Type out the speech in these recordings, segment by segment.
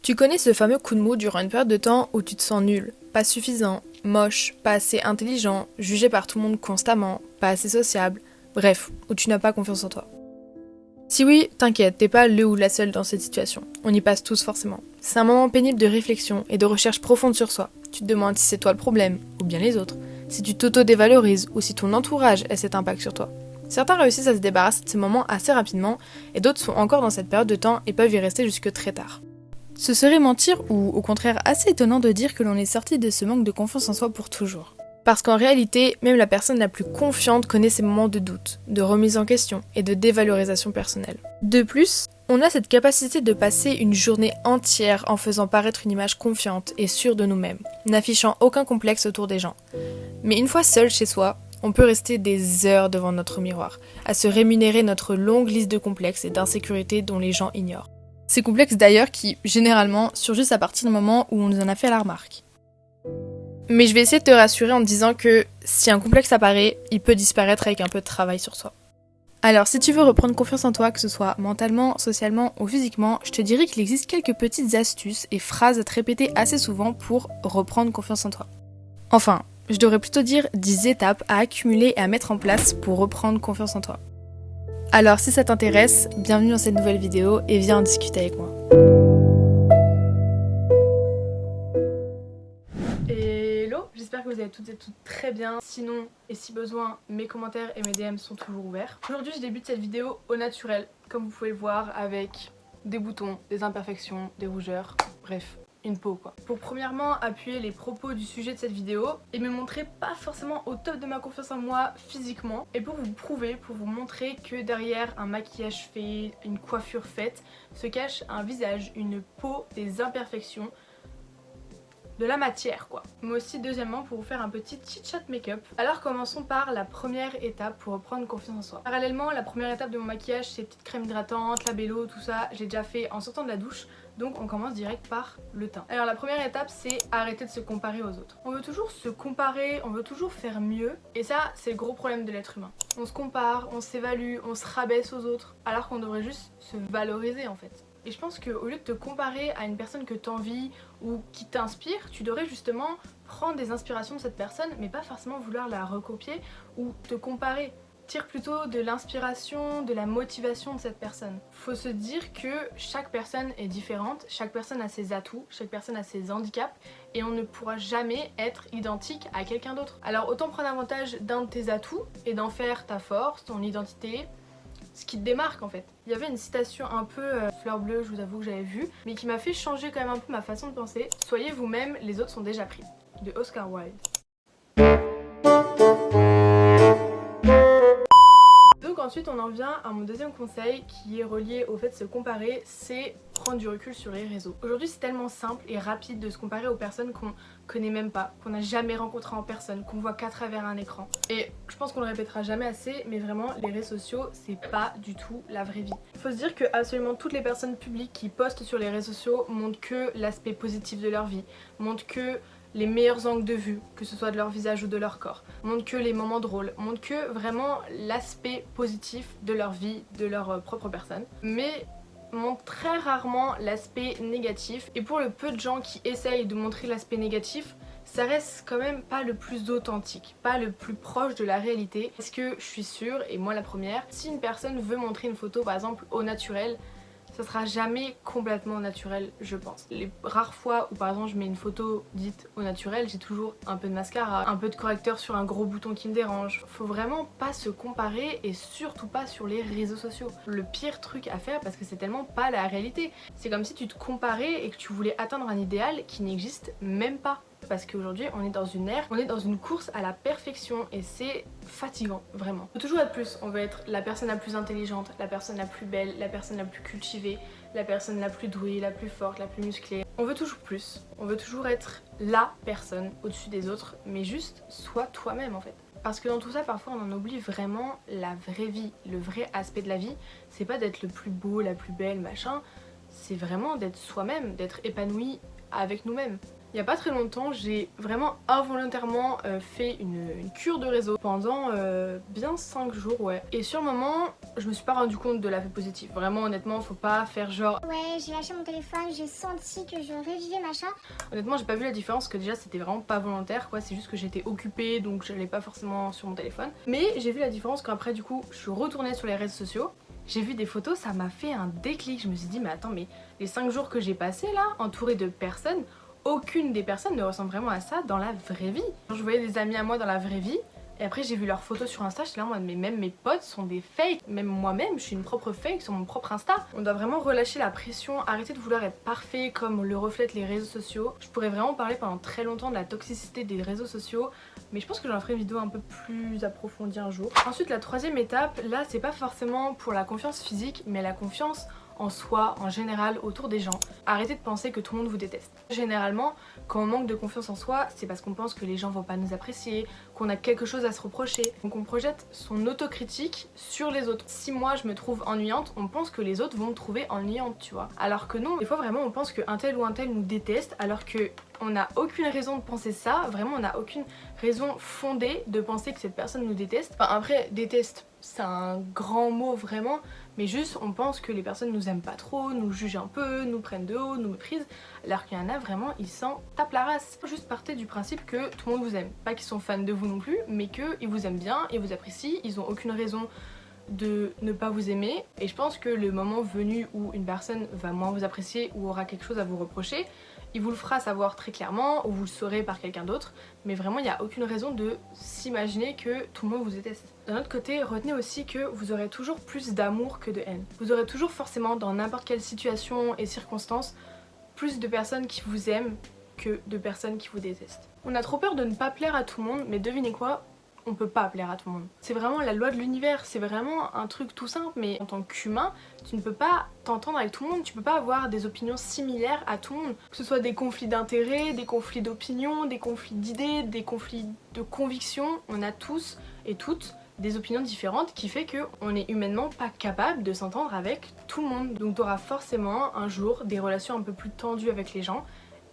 Tu connais ce fameux coup de mou durant une période de temps où tu te sens nul, pas suffisant, moche, pas assez intelligent, jugé par tout le monde constamment, pas assez sociable, bref, où tu n'as pas confiance en toi. Si oui, t'inquiète, t'es pas le ou la seule dans cette situation. On y passe tous forcément. C'est un moment pénible de réflexion et de recherche profonde sur soi. Tu te demandes si c'est toi le problème, ou bien les autres, si tu t'auto-dévalorises ou si ton entourage a cet impact sur toi. Certains réussissent à se débarrasser de ces moments assez rapidement et d'autres sont encore dans cette période de temps et peuvent y rester jusque très tard. Ce serait mentir ou au contraire assez étonnant de dire que l'on est sorti de ce manque de confiance en soi pour toujours. Parce qu'en réalité, même la personne la plus confiante connaît ces moments de doute, de remise en question et de dévalorisation personnelle. De plus, on a cette capacité de passer une journée entière en faisant paraître une image confiante et sûre de nous-mêmes, n'affichant aucun complexe autour des gens. Mais une fois seul chez soi, on peut rester des heures devant notre miroir, à se rémunérer notre longue liste de complexes et d'insécurités dont les gens ignorent. Ces complexes d'ailleurs qui, généralement, surgissent à partir du moment où on nous en a fait la remarque. Mais je vais essayer de te rassurer en te disant que si un complexe apparaît, il peut disparaître avec un peu de travail sur soi. Alors si tu veux reprendre confiance en toi, que ce soit mentalement, socialement ou physiquement, je te dirais qu'il existe quelques petites astuces et phrases à te répéter assez souvent pour reprendre confiance en toi. Enfin, je devrais plutôt dire 10 étapes à accumuler et à mettre en place pour reprendre confiance en toi. Alors si ça t'intéresse, bienvenue dans cette nouvelle vidéo et viens en discuter avec moi. Hello, j'espère que vous allez toutes et toutes très bien. Sinon, et si besoin, mes commentaires et mes DM sont toujours ouverts. Aujourd'hui, je débute cette vidéo au naturel, comme vous pouvez le voir, avec des boutons, des imperfections, des rougeurs, bref, une peau quoi. Pour premièrement appuyer les propos du sujet de cette vidéo et me montrer pas forcément au top de ma confiance en moi physiquement, et pour vous prouver, pour vous montrer que derrière un maquillage fait, une coiffure faite, se cache un visage, une peau, des imperfections, de la matière quoi. Mais aussi deuxièmement pour vous faire un petit chit-chat make-up. Alors commençons par la première étape pour reprendre confiance en soi. Parallèlement, la première étape de mon maquillage c'est petite crème hydratante, labello, tout ça, j'ai déjà fait en sortant de la douche. Donc on commence direct par le teint. Alors la première étape c'est arrêter de se comparer aux autres. On veut toujours se comparer, on veut toujours faire mieux. Et ça c'est le gros problème de l'être humain. On se compare, on s'évalue, on se rabaisse aux autres. Alors qu'on devrait juste se valoriser en fait. Et je pense qu'au lieu de te comparer à une personne que t'envies ou qui t'inspire, tu devrais justement prendre des inspirations de cette personne mais pas forcément vouloir la recopier ou te comparer. Tire plutôt de l'inspiration, de la motivation de cette personne. Faut se dire que chaque personne est différente, chaque personne a ses atouts, chaque personne a ses handicaps et on ne pourra jamais être identique à quelqu'un d'autre. Alors autant prendre avantage d'un de tes atouts et d'en faire ta force, ton identité, ce qui te démarque en fait. Il y avait une citation un peu fleur bleue, je vous avoue que j'avais vue, mais qui m'a fait changer quand même un peu ma façon de penser. Soyez vous-même, les autres sont déjà pris. De Oscar Wilde. Donc ensuite on en vient à mon deuxième conseil qui est relié au fait de se comparer, c'est prendre du recul sur les réseaux. Aujourd'hui c'est tellement simple et rapide de se comparer aux personnes qu'on connaît même pas, qu'on n'a jamais rencontrées en personne, qu'on voit qu'à travers un écran. Et je pense qu'on le répétera jamais assez, mais vraiment les réseaux sociaux c'est pas du tout la vraie vie. Il faut se dire que absolument toutes les personnes publiques qui postent sur les réseaux sociaux montrent que l'aspect positif de leur vie, montrent que les meilleurs angles de vue, que ce soit de leur visage ou de leur corps, montrent que les moments drôles, montrent que vraiment l'aspect positif de leur vie, de leur propre personne, mais montrent très rarement l'aspect négatif. Et pour le peu de gens qui essayent de montrer l'aspect négatif, ça reste quand même pas le plus authentique, pas le plus proche de la réalité. Parce que je suis sûre, et moi la première, si une personne veut montrer une photo par exemple au naturel, ça sera jamais complètement naturel je pense. Les rares fois où par exemple je mets une photo dite au naturel, j'ai toujours un peu de mascara, un peu de correcteur sur un gros bouton qui me dérange. Faut vraiment pas se comparer et surtout pas sur les réseaux sociaux. Le pire truc à faire parce que c'est tellement pas la réalité. C'est comme si tu te comparais et que tu voulais atteindre un idéal qui n'existe même pas. Parce qu'aujourd'hui on est dans une ère, on est dans une course à la perfection et c'est fatigant vraiment. On veut toujours être plus, on veut être la personne la plus intelligente, la personne la plus belle, la personne la plus cultivée, la personne la plus douée, la plus forte, la plus musclée. On veut toujours plus, on veut toujours être la personne au-dessus des autres, mais juste sois toi-même en fait. Parce que dans tout ça parfois on en oublie vraiment la vraie vie, le vrai aspect de la vie, c'est pas d'être le plus beau, la plus belle, machin. c'est vraiment d'être soi-même, d'être épanoui avec nous-mêmes. Il n'y a pas très longtemps, j'ai vraiment involontairement fait une cure de réseau pendant bien 5 jours, ouais. Et sur le moment, je me suis pas rendu compte de l'effet positif. Vraiment, honnêtement, faut pas faire genre ouais, j'ai lâché mon téléphone, j'ai senti que je révivais machin. Honnêtement, j'ai pas vu la différence, que déjà c'était vraiment pas volontaire quoi, c'est juste que j'étais occupée donc j'allais pas forcément sur mon téléphone. Mais j'ai vu la différence qu'après du coup, je suis retournée sur les réseaux sociaux. J'ai vu des photos, ça m'a fait un déclic. Je me suis dit, mais attends, mais les 5 jours que j'ai passés là, entourée de personnes, aucune des personnes ne ressemble vraiment à ça dans la vraie vie. Je voyais des amis à moi dans la vraie vie, et après j'ai vu leurs photos sur Insta, j'étais là en mode, mais même mes potes sont des fakes, même moi-même je suis une propre fake sur mon propre Insta. On doit vraiment relâcher la pression, arrêter de vouloir être parfait comme le reflètent les réseaux sociaux. Je pourrais vraiment parler pendant très longtemps de la toxicité des réseaux sociaux, mais je pense que j'en ferai une vidéo un peu plus approfondie un jour. Ensuite, la troisième étape, là c'est pas forcément pour la confiance physique, mais la confiance en soi, en général, autour des gens. Arrêtez de penser que tout le monde vous déteste. Généralement, quand on manque de confiance en soi, c'est parce qu'on pense que les gens vont pas nous apprécier, qu'on a quelque chose à se reprocher. Donc on projette son autocritique sur les autres. Si moi je me trouve ennuyante, on pense que les autres vont me trouver ennuyante, tu vois. Alors que non, des fois vraiment on pense qu'un tel ou un tel nous déteste, alors que on n'a aucune raison de penser ça, vraiment on n'a aucune raison fondée de penser que cette personne nous déteste. Enfin après, déteste, c'est un grand mot vraiment, mais juste on pense que les personnes nous aiment pas trop, nous jugent un peu, nous prennent de haut, nous méprisent, alors qu'il y en a vraiment, ils s'en tapent la race. Juste partez du principe que tout le monde vous aime, pas qu'ils sont fans de vous non plus, mais qu'ils vous aiment bien, ils vous apprécient, ils ont aucune raison de ne pas vous aimer, et je pense que le moment venu où une personne va moins vous apprécier ou aura quelque chose à vous reprocher, il vous le fera savoir très clairement ou vous le saurez par quelqu'un d'autre, mais vraiment il n'y a aucune raison de s'imaginer que tout le monde vous déteste. D'un autre côté, retenez aussi que vous aurez toujours plus d'amour que de haine. Vous aurez toujours forcément dans n'importe quelle situation et circonstance plus de personnes qui vous aiment que de personnes qui vous détestent. On a trop peur de ne pas plaire à tout le monde, mais devinez quoi ? On peut pas plaire à tout le monde. C'est vraiment la loi de l'univers, c'est vraiment un truc tout simple, mais en tant qu'humain, tu ne peux pas t'entendre avec tout le monde, tu peux pas avoir des opinions similaires à tout le monde. Que ce soit des conflits d'intérêts, des conflits d'opinions, des conflits d'idées, des conflits de convictions, on a tous et toutes des opinions différentes qui fait qu'on est humainement pas capable de s'entendre avec tout le monde. Donc tu auras forcément un jour des relations un peu plus tendues avec les gens.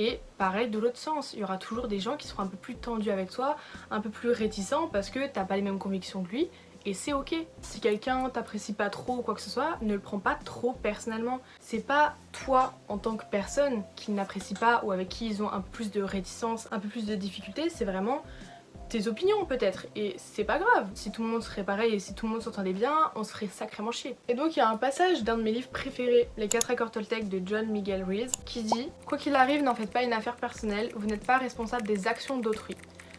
Et pareil de l'autre sens, il y aura toujours des gens qui seront un peu plus tendus avec toi, un peu plus réticents parce que t'as pas les mêmes convictions que lui, et c'est ok. Si quelqu'un t'apprécie pas trop ou quoi que ce soit, ne le prends pas trop personnellement. C'est pas toi en tant que personne qui n'apprécie pas ou avec qui ils ont un peu plus de réticence, un peu plus de difficultés, c'est vraiment tes opinions peut-être, et c'est pas grave. Si tout le monde serait pareil et si tout le monde s'entendait bien, on se ferait sacrément chier. Et donc il y a un passage d'un de mes livres préférés, Les 4 accords Toltec de John Miguel Ruiz, qui dit « Quoi qu'il arrive, n'en faites pas une affaire personnelle, vous n'êtes pas responsable des actions d'autrui.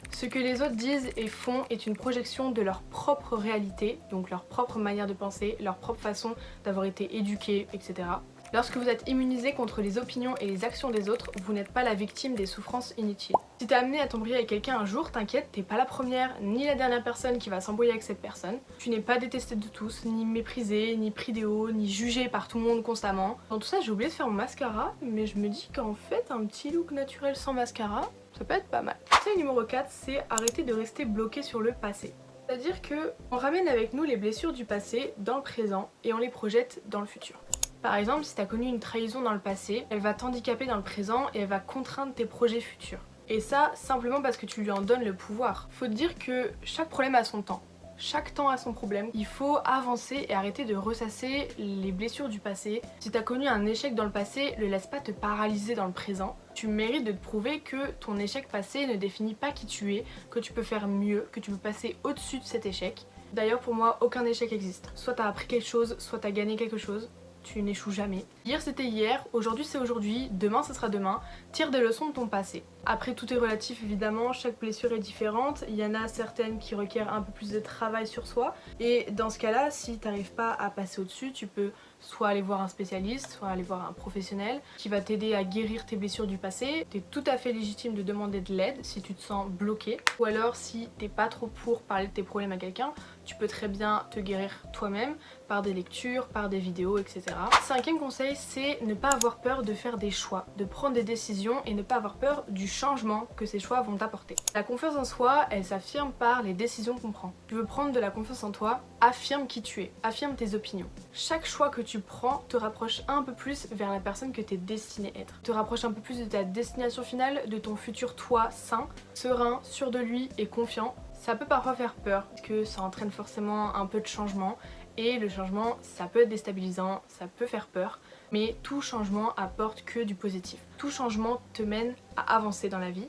Ce que les autres disent et font est une projection de leur propre réalité, donc leur propre manière de penser, leur propre façon d'avoir été éduqués, etc. Lorsque vous êtes immunisé contre les opinions et les actions des autres, vous n'êtes pas la victime des souffrances inutiles. Si t'es amené à t'embrouiller avec quelqu'un un jour, t'inquiète, t'es pas la première ni la dernière personne qui va s'embrouiller avec cette personne. Tu n'es pas détesté de tous, ni méprisé, ni pris de haut, ni jugé par tout le monde constamment. Dans tout ça, j'ai oublié de faire mon mascara, mais je me dis qu'en fait, un petit look naturel sans mascara, ça peut être pas mal. Conseil numéro 4, c'est arrêter de rester bloqué sur le passé. C'est-à-dire que on ramène avec nous les blessures du passé dans le présent et on les projette dans le futur. Par exemple, si t'as connu une trahison dans le passé, elle va t'handicaper dans le présent et elle va contraindre tes projets futurs. Et ça, simplement parce que tu lui en donnes le pouvoir. Faut te dire que chaque problème a son temps. Chaque temps a son problème. Il faut avancer et arrêter de ressasser les blessures du passé. Si t'as connu un échec dans le passé, le laisse pas te paralyser dans le présent. Tu mérites de te prouver que ton échec passé ne définit pas qui tu es, que tu peux faire mieux, que tu peux passer au-dessus de cet échec. D'ailleurs, pour moi, aucun échec existe. Soit t'as appris quelque chose, soit t'as gagné quelque chose. Tu n'échoues jamais. Hier c'était hier, aujourd'hui c'est aujourd'hui, demain ce sera demain. Tire des leçons de ton passé. Après tout est relatif évidemment, chaque blessure est différente. Il y en a certaines qui requièrent un peu plus de travail sur soi. Et dans ce cas-là, si t'arrives pas à passer au-dessus, tu peux soit aller voir un spécialiste, soit aller voir un professionnel qui va t'aider à guérir tes blessures du passé. T'es tout à fait légitime de demander de l'aide si tu te sens bloqué. Ou alors si t'es pas trop pour parler de tes problèmes à quelqu'un, tu peux très bien te guérir toi-même par des lectures, par des vidéos, etc. 5e conseil, c'est ne pas avoir peur de faire des choix, de prendre des décisions et ne pas avoir peur du changement que ces choix vont apporter. La confiance en soi, elle s'affirme par les décisions qu'on prend. Tu veux prendre de la confiance en toi, affirme qui tu es, affirme tes opinions. Chaque choix que tu prends te rapproche un peu plus vers la personne que tu es destinée à être. Te rapproche un peu plus de ta destination finale, de ton futur toi sain, serein, sûr de lui et confiant. Ça peut parfois faire peur, parce que ça entraîne forcément un peu de changement. Et le changement, ça peut être déstabilisant, ça peut faire peur, mais tout changement apporte que du positif. Tout changement te mène à avancer dans la vie,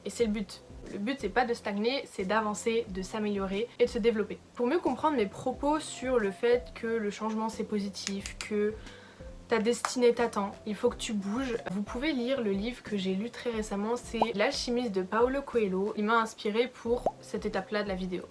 et c'est le but. Le but, c'est pas de stagner, c'est d'avancer, de s'améliorer et de se développer. Pour mieux comprendre mes propos sur le fait que le changement c'est positif, que ta destinée t'attend, il faut que tu bouges, vous pouvez lire le livre que j'ai lu très récemment, c'est L'Alchimiste de Paulo Coelho. Il m'a inspiré pour cette étape-là de la vidéo.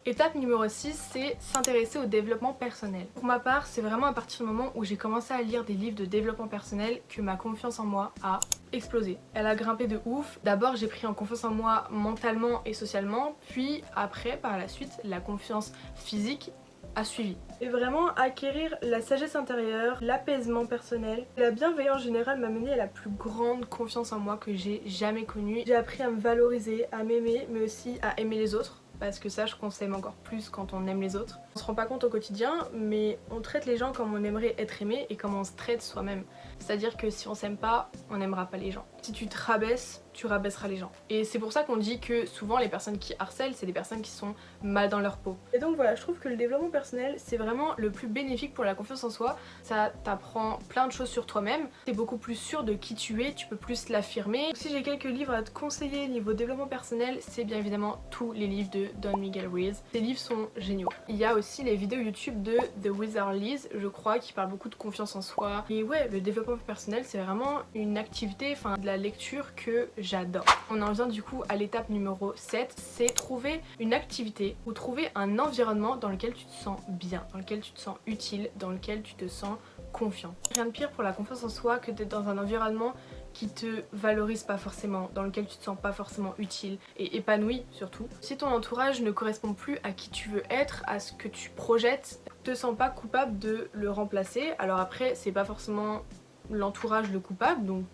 Étape numéro 6, c'est s'intéresser au développement personnel. Pour ma part, c'est vraiment à partir du moment où j'ai commencé à lire des livres de développement personnel que ma confiance en moi a explosé. Elle a grimpé de ouf. D'abord, j'ai pris en confiance en moi mentalement et socialement, puis après, par la suite, la confiance physique a suivi. Et vraiment, acquérir la sagesse intérieure, l'apaisement personnel, la bienveillance générale m'a mené à la plus grande confiance en moi que j'ai jamais connue. J'ai appris à me valoriser, à m'aimer, mais aussi à aimer les autres. Parce que sache qu'on s'aime encore plus quand on aime les autres. On se rend pas compte au quotidien, mais on traite les gens comme on aimerait être aimé et comme on se traite soi-même. C'est-à-dire que si on s'aime pas, on n'aimera pas les gens. Si tu te rabaisses, tu rabaisseras les gens. Et c'est pour ça qu'on dit que souvent les personnes qui harcèlent, c'est des personnes qui sont mal dans leur peau. Et donc voilà, je trouve que le développement personnel, c'est vraiment le plus bénéfique pour la confiance en soi. Ça t'apprend plein de choses sur toi-même. T'es beaucoup plus sûr de qui tu es, tu peux plus l'affirmer. Si j'ai quelques livres à te conseiller niveau développement personnel, c'est bien évidemment tous les livres de Don Miguel Ruiz. Ces livres sont géniaux. Il y a aussi les vidéos YouTube de The Wizard Liz, je crois, qui parlent beaucoup de confiance en soi. Et ouais, le développement personnel, c'est vraiment une activité, enfin de la lecture que j'adore. On en vient du coup à l'étape numéro 7, c'est trouver une activité ou trouver un environnement dans lequel tu te sens bien, dans lequel tu te sens utile, dans lequel tu te sens confiant. Rien de pire pour la confiance en soi que d'être dans un environnement qui te valorise pas forcément, dans lequel tu te sens pas forcément utile et épanoui surtout. Si ton entourage ne correspond plus à qui tu veux être, à ce que tu projettes, te sens pas coupable de le remplacer. Alors après, c'est pas forcément l'entourage le coupable, donc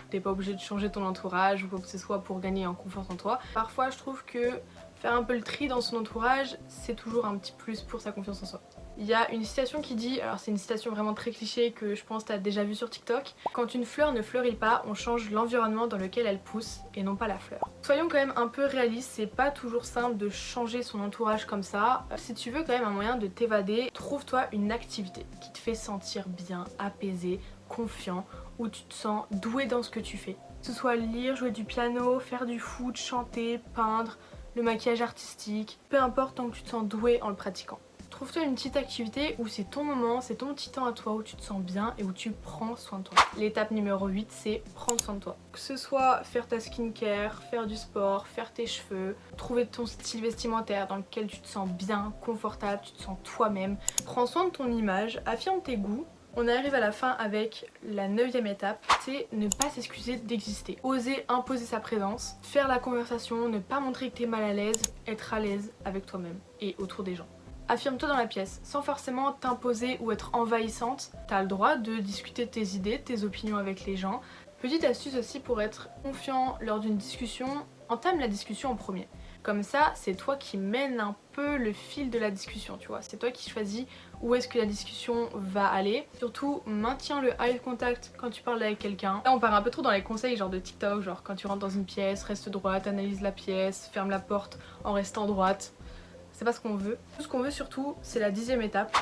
t'es pas obligé de changer ton entourage ou quoi que ce soit pour gagner en confiance en toi. Parfois je trouve que faire un peu le tri dans son entourage, c'est toujours un petit plus pour sa confiance en soi. Il y a une citation qui dit, alors c'est une citation vraiment très cliché que je pense t'as déjà vu sur TikTok: quand une fleur ne fleurit pas, on change l'environnement dans lequel elle pousse et non pas la fleur. Soyons quand même un peu réalistes, c'est pas toujours simple de changer son entourage comme ça. Si tu veux quand même un moyen de t'évader, trouve-toi une activité qui te fait sentir bien, apaisé, confiant, où tu te sens doué dans ce que tu fais. Que ce soit lire, jouer du piano, faire du foot, chanter, peindre, le maquillage artistique, peu importe tant que tu te sens doué en le pratiquant. Trouve-toi une petite activité où c'est ton moment, c'est ton petit temps à toi, où tu te sens bien et où tu prends soin de toi. L'étape numéro 8, c'est prendre soin de toi. Que ce soit faire ta skincare, faire du sport, faire tes cheveux, trouver ton style vestimentaire dans lequel tu te sens bien, confortable, tu te sens toi-même. Prends soin de ton image, affirme tes goûts. On arrive à la fin avec la 9e étape, c'est ne pas s'excuser d'exister. Oser imposer sa présence, faire la conversation, ne pas montrer que t'es mal à l'aise, être à l'aise avec toi-même et autour des gens. Affirme-toi dans la pièce, sans forcément t'imposer ou être envahissante. T'as le droit de discuter de tes idées, de tes opinions avec les gens. Petite astuce aussi pour être confiant lors d'une discussion, entame la discussion en premier. Comme ça, c'est toi qui mènes un peu le fil de la discussion, tu vois. C'est toi qui choisis où est-ce que la discussion va aller. Surtout, maintiens le eye contact quand tu parles avec quelqu'un. Là, on part un peu trop dans les conseils genre de TikTok, genre quand tu rentres dans une pièce, reste droite, analyse la pièce, ferme la porte en restant droite. C'est pas ce qu'on veut. Tout ce qu'on veut surtout, c'est la 10e étape.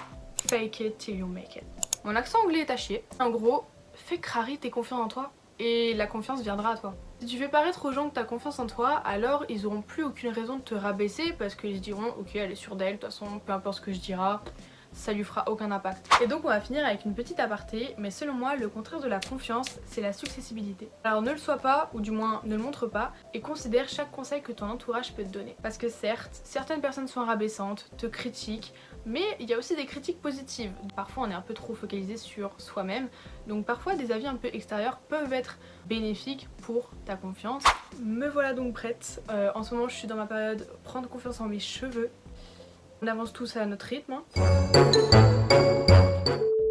Fake it till you make it. Mon accent anglais est à chier. En gros, fais crari, t'es confiant en toi et la confiance viendra à toi. Si tu fais paraître aux gens que t'as confiance en toi, alors ils auront plus aucune raison de te rabaisser parce qu'ils se diront ok, elle est sûre d'elle, de toute façon, peu importe ce que je dirai, ça lui fera aucun impact. Et donc on va finir avec une petite aparté, mais selon moi le contraire de la confiance, c'est la successibilité. Alors ne le sois pas, ou du moins ne le montre pas, et considère chaque conseil que ton entourage peut te donner. Parce que certes, certaines personnes sont rabaissantes, te critiquent, mais il y a aussi des critiques positives. Parfois on est un peu trop focalisé sur soi-même, donc parfois des avis un peu extérieurs peuvent être bénéfiques pour ta confiance. Me voilà donc prête. En ce moment je suis dans ma période prendre confiance en mes cheveux. On avance tous à notre rythme.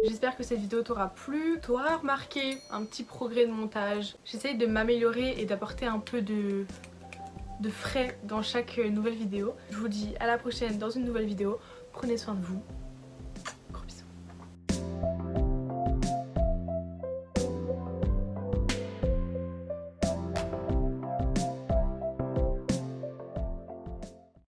J'espère que cette vidéo t'aura plu, t'aura remarqué un petit progrès de montage. J'essaye de m'améliorer et d'apporter un peu de frais dans chaque nouvelle vidéo. Je vous dis à la prochaine dans une nouvelle vidéo. Prenez soin de vous.